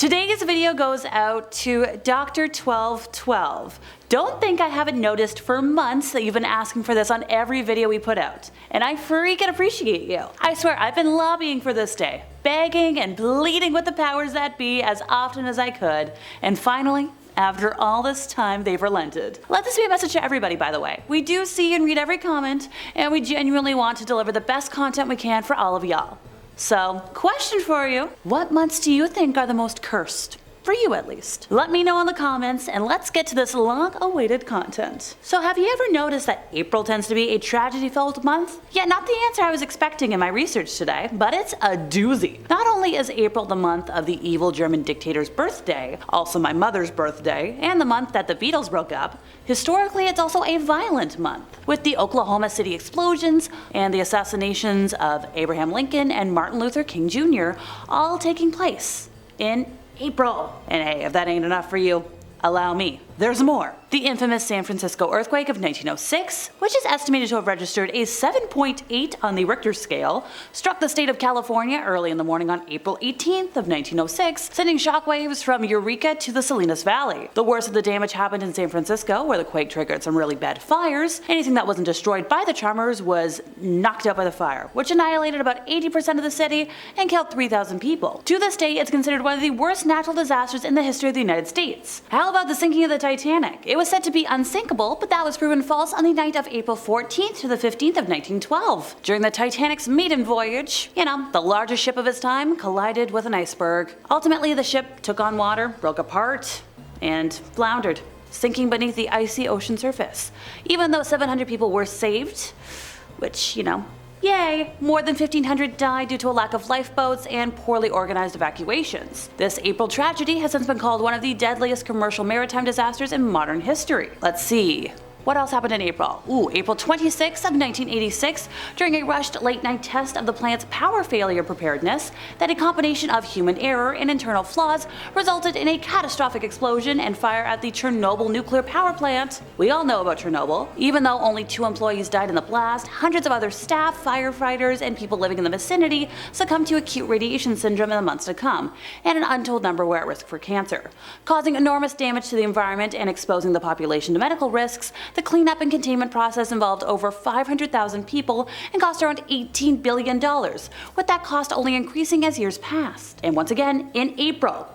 Today's video goes out to Dr. 1212. Don't think I haven't noticed for months that you've been asking for this on every video we put out, and I freaking appreciate you. I swear I've been lobbying for this day, begging and pleading with the powers that be as often as I could, and finally, after all this time, they've relented. Let this be a message to everybody, by the way. We do see and read every comment, and we genuinely want to deliver the best content we can for all of y'all. So, question for you. What months do you think are the most cursed? For you at least. Let me know in the comments, and let's get to this long-awaited content. So have you ever noticed that April tends to be a tragedy-filled month? Yeah, not the answer I was expecting in my research today, but it's a doozy. Not only is April the month of the evil German dictator's birthday, also my mother's birthday, and the month that the Beatles broke up, historically it's also a violent month, with the Oklahoma City explosions and the assassinations of Abraham Lincoln and Martin Luther King Jr. all taking place in April. And hey, if that ain't enough for you, allow me. There's more. The infamous San Francisco earthquake of 1906, which is estimated to have registered a 7.8 on the Richter scale, struck the state of California early in the morning on April 18th of 1906, sending shockwaves from Eureka to the Salinas Valley. The worst of the damage happened in San Francisco, where the quake triggered some really bad fires. Anything that wasn't destroyed by the tremors was knocked out by the fire, which annihilated about 80% of the city and killed 3,000 people. To this day, it's considered one of the worst natural disasters in the history of the United States. How about the sinking of the Titanic? It was said to be unsinkable, but that was proven false on the night of April 14th to the 15th of 1912. During the Titanic's maiden voyage, the largest ship of its time collided with an iceberg. Ultimately, the ship took on water, broke apart, and floundered, sinking beneath the icy ocean surface. Even though 700 people were saved, which, yay! More than 1,500 died due to a lack of lifeboats and poorly organized evacuations. This April tragedy has since been called one of the deadliest commercial maritime disasters in modern history. Let's see. What else happened in April? April 26th of 1986, during a rushed late-night test of the plant's power failure preparedness, that a combination of human error and internal flaws resulted in a catastrophic explosion and fire at the Chernobyl nuclear power plant. We all know about Chernobyl. Even though only 2 employees died in the blast, hundreds of other staff, firefighters, and people living in the vicinity succumbed to acute radiation syndrome in the months to come, and an untold number were at risk for cancer. Causing enormous damage to the environment and exposing the population to medical risks, the cleanup and containment process involved over 500,000 people and cost around $18 billion, with that cost only increasing as years passed. And once again, in April.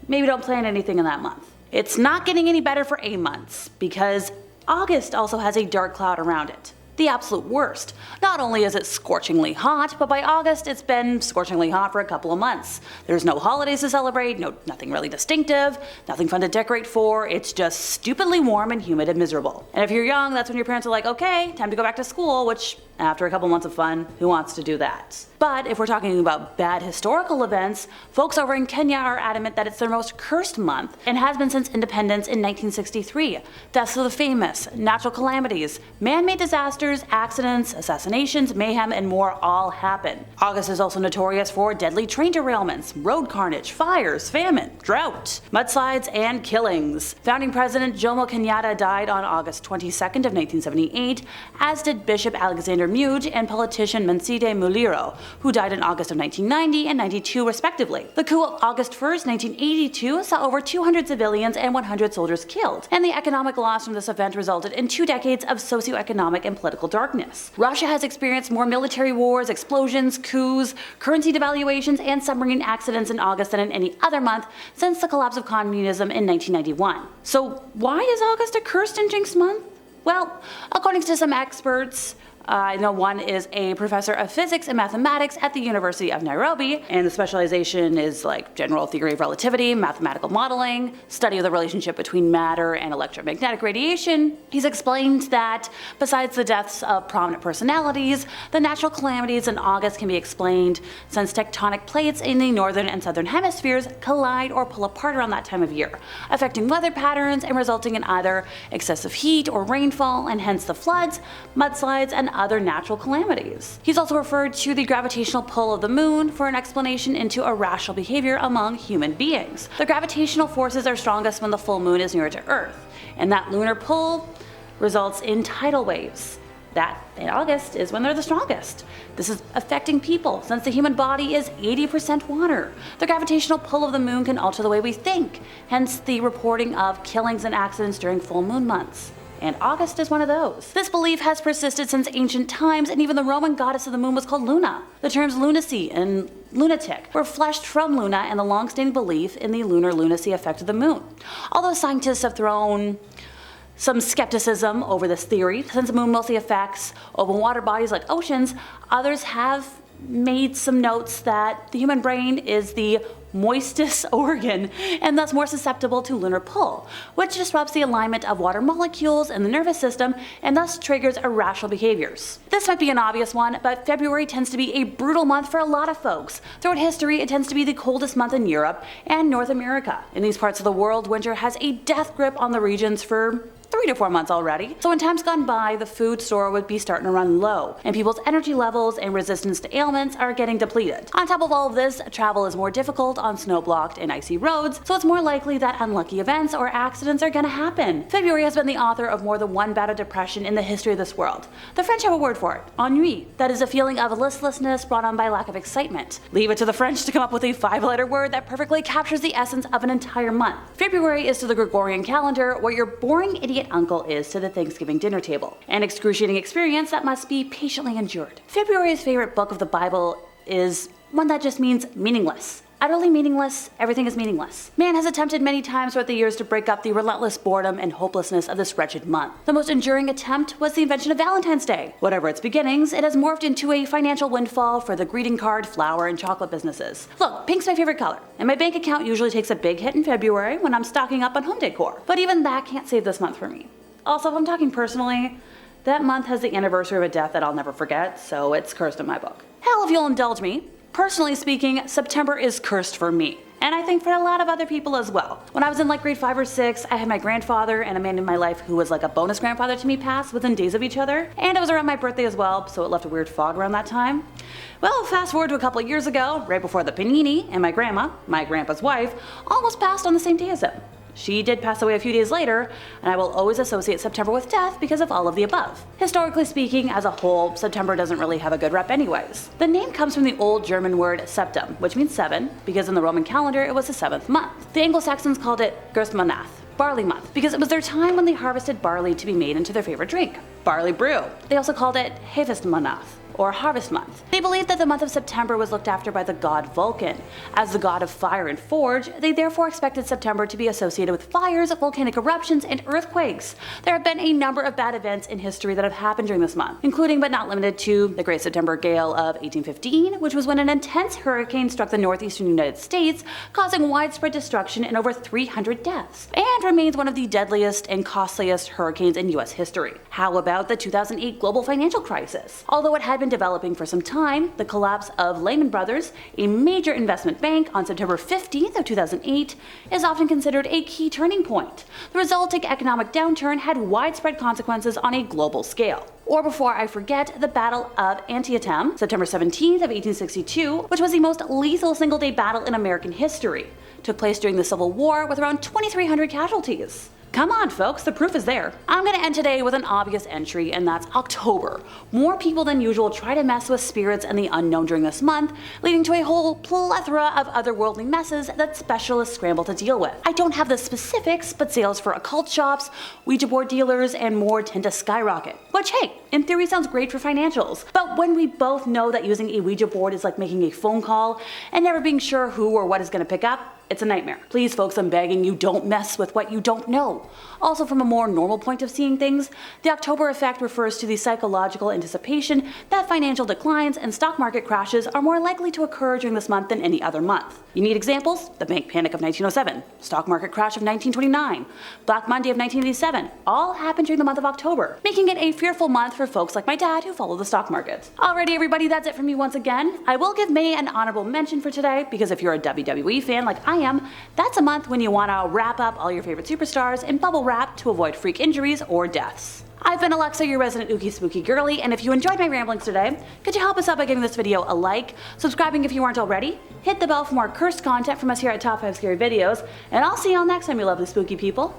Maybe don't plan anything in that month. It's not getting any better for A months, because August also has a dark cloud around it. The absolute worst. Not only is it scorchingly hot, but by August it's been scorchingly hot for a couple of months. There's no holidays to celebrate, nothing really distinctive, nothing fun to decorate for, it's just stupidly warm and humid and miserable. And if you're young, that's when your parents are like, okay, time to go back to school, which after a couple months of fun, who wants to do that? But if we're talking about bad historical events, folks over in Kenya are adamant that it's their most cursed month and has been since independence in 1963. Deaths of the famous, natural calamities, man-made disasters, accidents, assassinations, mayhem, and more all happen. August is also notorious for deadly train derailments, road carnage, fires, famine, drought, mudslides, and killings. Founding President Jomo Kenyatta died on August 22nd of 1978, as did Bishop Alexander Muge and politician Menside Muliro, who died in August of 1990 and 92 respectively. The coup of August 1st, 1982 saw over 200 civilians and 100 soldiers killed, and the economic loss from this event resulted in 2 decades of socioeconomic and political darkness. Russia has experienced more military wars, explosions, coups, currency devaluations, and submarine accidents in August than in any other month since the collapse of communism in 1991. So why is August a cursed and jinxed month? Well, according to some experts, I know one is a professor of physics and mathematics at the University of Nairobi, and the specialization is like general theory of relativity, mathematical modeling, study of the relationship between matter and electromagnetic radiation. He's explained that besides the deaths of prominent personalities, the natural calamities in August can be explained since tectonic plates in the northern and southern hemispheres collide or pull apart around that time of year, affecting weather patterns and resulting in either excessive heat or rainfall, and hence the floods, mudslides, and other natural calamities. He's also referred to the gravitational pull of the moon for an explanation into irrational behavior among human beings. The gravitational forces are strongest when the full moon is nearer to Earth, and that lunar pull results in tidal waves. That, in August, is when they're the strongest. This is affecting people, since the human body is 80% water. The gravitational pull of the moon can alter the way we think, hence the reporting of killings and accidents during full moon months. And August is one of those. This belief has persisted since ancient times, and even the Roman goddess of the moon was called Luna. The terms lunacy and lunatic were fleshed from Luna and the long-standing belief in the lunar lunacy effect of the moon. Although scientists have thrown some skepticism over this theory, since the moon mostly affects open water bodies like oceans, others have made some notes that the human brain is the moistest organ and thus more susceptible to lunar pull, which disrupts the alignment of water molecules in the nervous system and thus triggers irrational behaviors. This might be an obvious one, but February tends to be a brutal month for a lot of folks. Throughout history, it tends to be the coldest month in Europe and North America. In these parts of the world, winter has a death grip on the regions for 3 to 4 months already. So in times gone by, the food store would be starting to run low, and people's energy levels and resistance to ailments are getting depleted. On top of all of this, travel is more difficult on snow-blocked and icy roads, so it's more likely that unlucky events or accidents are gonna happen. February has been the author of more than one bout of depression in the history of this world. The French have a word for it, ennui. That is a feeling of listlessness brought on by lack of excitement. Leave it to the French to come up with a 5-letter word that perfectly captures the essence of an entire month. February is to the Gregorian calendar what your boring idiot uncle is to the Thanksgiving dinner table. An excruciating experience that must be patiently endured. February's favorite book of the Bible is one that just means meaningless. Utterly meaningless, everything is meaningless. Man has attempted many times throughout the years to break up the relentless boredom and hopelessness of this wretched month. The most enduring attempt was the invention of Valentine's Day. Whatever its beginnings, it has morphed into a financial windfall for the greeting card, flower, and chocolate businesses. Look, pink's my favorite color, and my bank account usually takes a big hit in February when I'm stocking up on home decor. But even that can't save this month for me. Also, if I'm talking personally, that month has the anniversary of a death that I'll never forget, so it's cursed in my book. Hell, if you'll indulge me. Personally speaking, September is cursed for me, and I think for a lot of other people as well. When I was in like grade 5 or 6, I had my grandfather and a man in my life who was like a bonus grandfather to me pass within days of each other, and it was around my birthday as well, so it left a weird fog around that time. Well, fast forward to a couple of years ago, right before the panini, and my grandma, my grandpa's wife, almost passed on the same day as him. She did pass away a few days later, and I will always associate September with death because of all of the above. Historically speaking, as a whole, September doesn't really have a good rep anyways. The name comes from the old German word septem, which means 7, because in the Roman calendar it was the 7th month. The Anglo-Saxons called it Gerstmanath, barley month, because it was their time when they harvested barley to be made into their favorite drink, barley brew. They also called it Havestmanath, or harvest month. They believed that the month of September was looked after by the god Vulcan. As the god of fire and forge, they therefore expected September to be associated with fires, volcanic eruptions, and earthquakes. There have been a number of bad events in history that have happened during this month, including but not limited to the Great September Gale of 1815, which was when an intense hurricane struck the northeastern United States, causing widespread destruction and over 300 deaths, and remains one of the deadliest and costliest hurricanes in US history. How about the 2008 global financial crisis? Although it had been developing for some time, the collapse of Lehman Brothers, a major investment bank, on September 15th of 2008 is often considered a key turning point. The resulting economic downturn had widespread consequences on a global scale. Or before I forget, the Battle of Antietam, September 17th of 1862, which was the most lethal single-day battle in American history, took place during the Civil War with around 2,300 casualties. Come on folks, the proof is there. I'm gonna end today with an obvious entry, and that's October. More people than usual try to mess with spirits and the unknown during this month, leading to a whole plethora of otherworldly messes that specialists scramble to deal with. I don't have the specifics, but sales for occult shops, Ouija board dealers, and more tend to skyrocket. Which, hey, in theory sounds great for financials. But when we both know that using a Ouija board is like making a phone call and never being sure who or what is gonna pick up, it's a nightmare. Please folks, I'm begging you, don't mess with what you don't know. Also, from a more normal point of seeing things, the October effect refers to the psychological anticipation that financial declines and stock market crashes are more likely to occur during this month than any other month. You need examples? The bank panic of 1907, stock market crash of 1929, Black Monday of 1987, all happened during the month of October, making it a fearful month for folks like my dad who follow the stock market. Alrighty everybody, that's it from me once again. I will give May an honorable mention for today, because if you're a WWE fan like I am, that's a month when you want to wrap up all your favorite superstars in bubble wrap to avoid freak injuries or deaths. I've been Alexa, your resident ookie spooky girly, and if you enjoyed my ramblings today, could you help us out by giving this video a like, subscribing if you weren't already, hit the bell for more cursed content from us here at Top 5 Scary Videos, and I'll see y'all next time, you lovely spooky people.